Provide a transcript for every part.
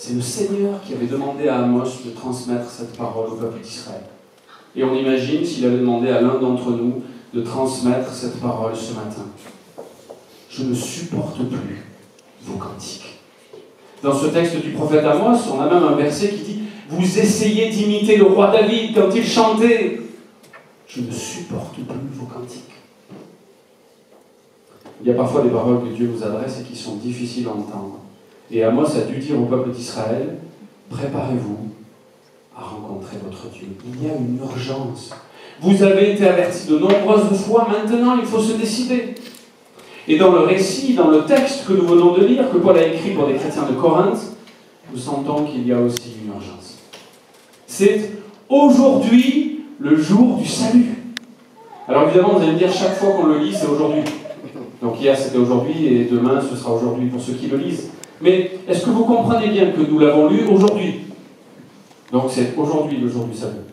C'est le Seigneur qui avait demandé à Amos de transmettre cette parole au peuple d'Israël. Et on imagine s'il avait demandé à l'un d'entre nous de transmettre cette parole ce matin. Je ne supporte plus vos cantiques. Dans ce texte du prophète Amos, on a même un verset qui dit « Vous essayez d'imiter le roi David quand il chantait. Je ne supporte plus vos cantiques. » Il y a parfois des paroles que Dieu vous adresse et qui sont difficiles à entendre. Et Amos a dû dire au peuple d'Israël, préparez-vous à rencontrer votre Dieu. Il y a une urgence. Vous avez été avertis de nombreuses fois, maintenant il faut se décider. Et dans le récit, dans le texte que nous venons de lire, que Paul a écrit pour les chrétiens de Corinthe, nous sentons qu'il y a aussi une urgence. C'est aujourd'hui le jour du salut. Alors évidemment, vous allez me dire, chaque fois qu'on le lit, c'est aujourd'hui. Donc hier c'était aujourd'hui et demain ce sera aujourd'hui pour ceux qui le lisent. Mais est-ce que vous comprenez bien que nous l'avons lu aujourd'hui? Donc c'est aujourd'hui le jour du salut.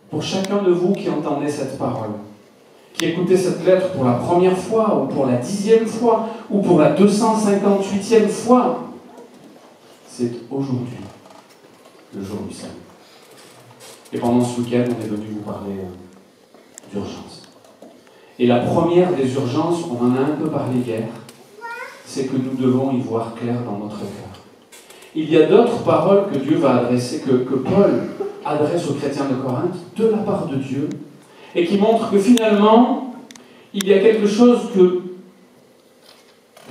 Pour chacun de vous qui entendez cette parole, qui écoutez cette lettre pour la première fois, ou pour la 10e fois, ou pour la 258e fois, c'est aujourd'hui le jour du salut. Et pendant ce week-end, on est venu vous parler d'urgence. Et la première des urgences, on en a un peu parlé hier, c'est que nous devons y voir clair dans notre cœur. Il y a d'autres paroles que Dieu va adresser, que Paul adresse aux chrétiens de Corinthe, de la part de Dieu, et qui montrent que finalement, il y a quelque chose que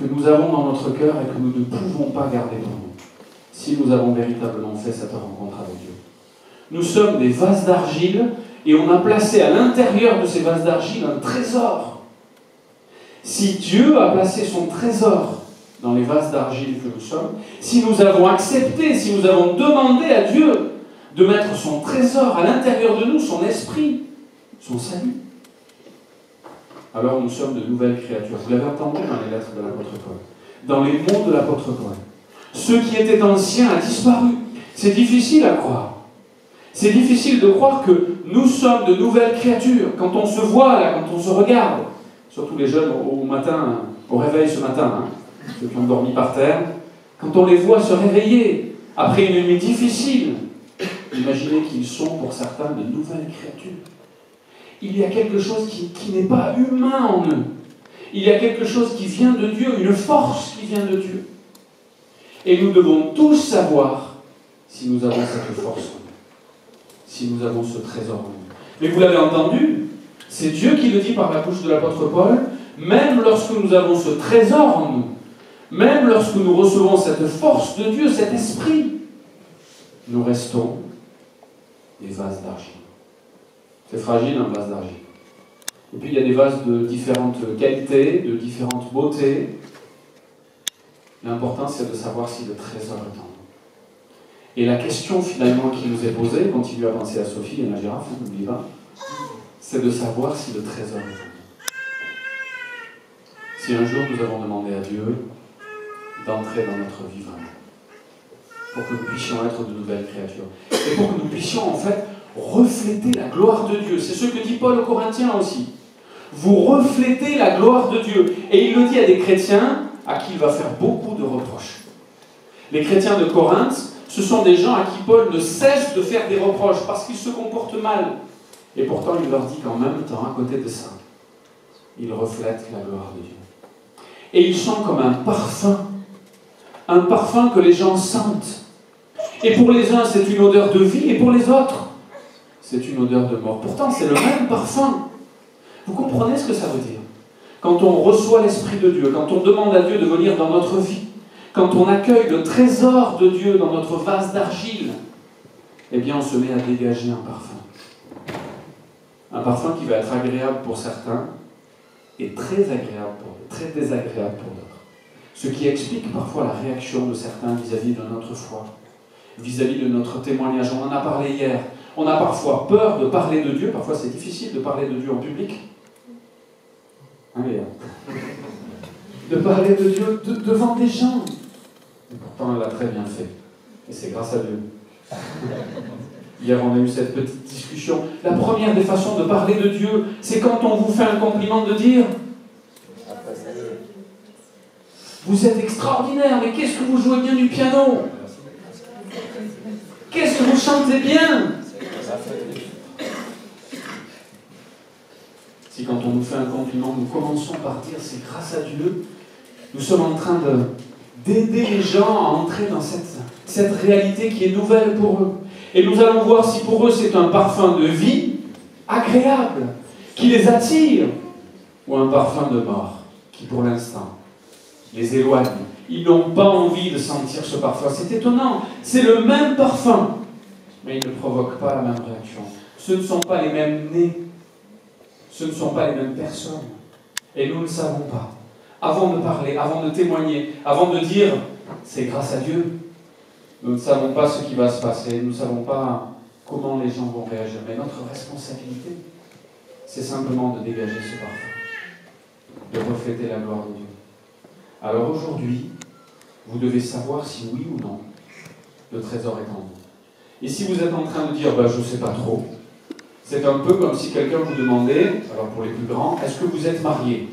nous avons dans notre cœur et que nous ne pouvons pas garder pour nous, si nous avons véritablement fait cette rencontre avec Dieu. Nous sommes des vases d'argile, et on a placé à l'intérieur de ces vases d'argile un trésor. Si Dieu a placé son trésor dans les vases d'argile que nous sommes, si nous avons accepté, si nous avons demandé à Dieu de mettre son trésor à l'intérieur de nous, son esprit, son salut, alors nous sommes de nouvelles créatures. Vous l'avez entendu dans les lettres de l'apôtre Paul, dans les mots de l'apôtre Paul. Ce qui était ancien a disparu. C'est difficile à croire. C'est difficile de croire que nous sommes de nouvelles créatures. Quand on se voit, là, quand on se regarde, surtout les jeunes au matin, au réveil ce matin, ceux qui ont dormi par terre, quand on les voit se réveiller après une nuit difficile, imaginez qu'ils sont pour certains de nouvelles créatures. Il y a quelque chose qui n'est pas humain en eux. Il y a quelque chose qui vient de Dieu, une force qui vient de Dieu. Et nous devons tous savoir si nous avons cette force en nous, si nous avons ce trésor en nous. Mais vous l'avez entendu, c'est Dieu qui le dit par la bouche de l'apôtre Paul, même lorsque nous avons ce trésor en nous, même lorsque nous recevons cette force de Dieu, cet esprit, nous restons des vases d'argile. C'est fragile un vase d'argile. Et puis il y a des vases de différentes qualités, de différentes beautés. L'important c'est de savoir si le trésor est en nous. Et la question finalement qui nous est posée, continue à penser à Sophie et la girafe, n'oublie pas, c'est de savoir si le trésor est en nous. Si un jour nous avons demandé à Dieu d'entrer dans notre vie vraiment, pour que nous puissions être de nouvelles créatures, et pour que nous puissions en fait refléter la gloire de Dieu. C'est ce que dit Paul aux Corinthiens aussi. Vous reflétez la gloire de Dieu. Et il le dit à des chrétiens à qui il va faire beaucoup de reproches. Les chrétiens de Corinthe, ce sont des gens à qui Paul ne cesse de faire des reproches parce qu'ils se comportent mal. Et pourtant, il leur dit qu'en même temps, à côté de ça, ils reflètent la gloire de Dieu. Et ils sont comme un parfum que les gens sentent. Et pour les uns, c'est une odeur de vie, et pour les autres, c'est une odeur de mort. Pourtant, c'est le même parfum. Vous comprenez ce que ça veut dire? Quand on reçoit l'Esprit de Dieu, quand on demande à Dieu de venir dans notre vie, quand on accueille le trésor de Dieu dans notre vase d'argile, eh bien, on se met à dégager un parfum. Un parfum qui va être agréable pour certains et très agréable pour d'autres, très désagréable pour d'autres. Ce qui explique parfois la réaction de certains vis-à-vis de notre foi, vis-à-vis de notre témoignage. On en a parlé hier. On a parfois peur de parler de Dieu. Parfois, c'est difficile de parler de Dieu en public. Hein, Léa? De parler de Dieu devant des gens. Et pourtant, elle l'a très bien fait. Et c'est grâce à Dieu. Hier, on a eu cette petite discussion. La première des façons de parler de Dieu, c'est quand on vous fait un compliment de dire « Vous êtes extraordinaire, mais qu'est-ce que vous jouez bien du piano ?» Qu'est-ce que vous chantez bien! Si quand on nous fait un compliment, nous commençons par dire c'est grâce à Dieu, nous sommes en train d'aider les gens à entrer dans cette réalité qui est nouvelle pour eux. Et nous allons voir si pour eux c'est un parfum de vie agréable, qui les attire, ou un parfum de mort, qui pour l'instant les éloigne. Ils n'ont pas envie de sentir ce parfum. C'est étonnant, c'est le même parfum, mais il ne provoque pas la même réaction. Ce ne sont pas les mêmes nez, ce ne sont pas les mêmes personnes. Et nous ne savons pas. Avant de parler, avant de témoigner, avant de dire « c'est grâce à Dieu », nous ne savons pas ce qui va se passer, nous ne savons pas comment les gens vont réagir. Mais notre responsabilité, c'est simplement de dégager ce parfum, de refléter la gloire de Dieu. Alors aujourd'hui, vous devez savoir si oui ou non, le trésor est en vous. Et si vous êtes en train de dire « je ne sais pas trop », c'est un peu comme si quelqu'un vous demandait, alors pour les plus grands, est-ce que vous êtes marié?